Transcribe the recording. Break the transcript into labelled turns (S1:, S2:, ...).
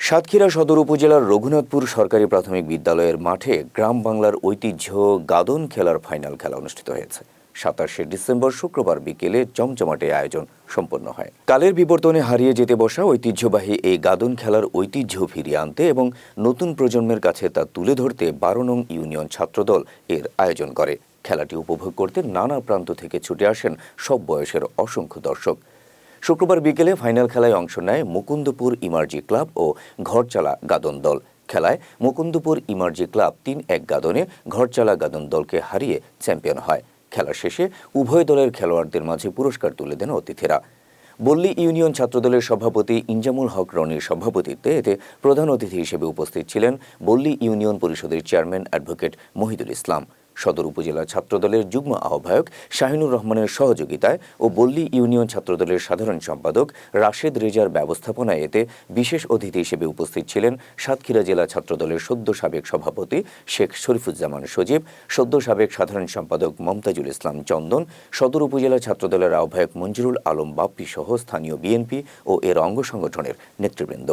S1: সাতক্ষীরা সদর উপজেলার রঘুনাথপুর সরকারি প্রাথমিক বিদ্যালয়ের মাঠে গ্রাম বাংলার ঐতিহ্য গাদন খেলার ফাইনাল খেলা অনুষ্ঠিত হয়েছে। 27শে ডিসেম্বর শুক্রবার বিকেলে জমজমাটে আয়োজন সম্পন্ন হয়। কালের বিবর্তনে হারিয়ে যেতে বসা ঐতিহ্যবাহী এই গাদন খেলার ঐতিহ্য ফিরিয়ে আনতে এবং নতুন প্রজন্মের কাছে তা তুলে ধরতে 12 নং ইউনিয়ন ছাত্রদল এর আয়োজন করে। খেলাটি উপভোগ করতে নানা প্রান্ত থেকে ছুটে আসেন সব বয়সের অসংখ্য দর্শক। শুক্রবার বিকেলে ফাইনাল খেলায় অংশ নেয় মুকুন্দপুর ইমার্জি ক্লাব ও ঘরচালা গাদন দল। খেলায় মুকুন্দপুর ইমার্জি ক্লাব 3-1 গাদনে ঘরচালা গাদন দলকে হারিয়ে চ্যাম্পিয়ন হয়। খেলা শেষে উভয় দলের খেলোয়াড়দের মাঝে পুরস্কার তুলে দেন অতিথিরা। বল্লী ইউনিয়ন ছাত্রদলের সভাপতি ইনজামুল হক রনির সভাপতিত্বে এতে প্রধান অতিথি হিসেবে উপস্থিত ছিলেন বল্লী ইউনিয়ন পরিষদের চেয়ারম্যান অ্যাডভোকেট মহিদুল ইসলাম। সদর উপজেলা ছাত্রদলের যুগ্ম আহ্বায়ক শাহিনুর রহমানের সহযোগিতায় ও বল্লী ইউনিয়ন ছাত্রদলের সাধারণ সম্পাদক রাশেদ রেজার ব্যবস্থাপনায় এতে বিশেষ অতিথি হিসেবে উপস্থিত ছিলেন সাতক্ষীরা জেলা ছাত্রদলের সদ্য সাবেক সভাপতি শেখ শরীফুজ্জামান সজীব, সদ্য সাবেক সাধারণ সম্পাদক মমতাজুল ইসলাম চন্দন, সদর উপজেলা ছাত্রদলের আহ্বায়ক মঞ্জুরুল আলম বাপ্পি সহ স্থানীয় বিএনপি ও এর অঙ্গ সংগঠনের নেতৃবৃন্দ।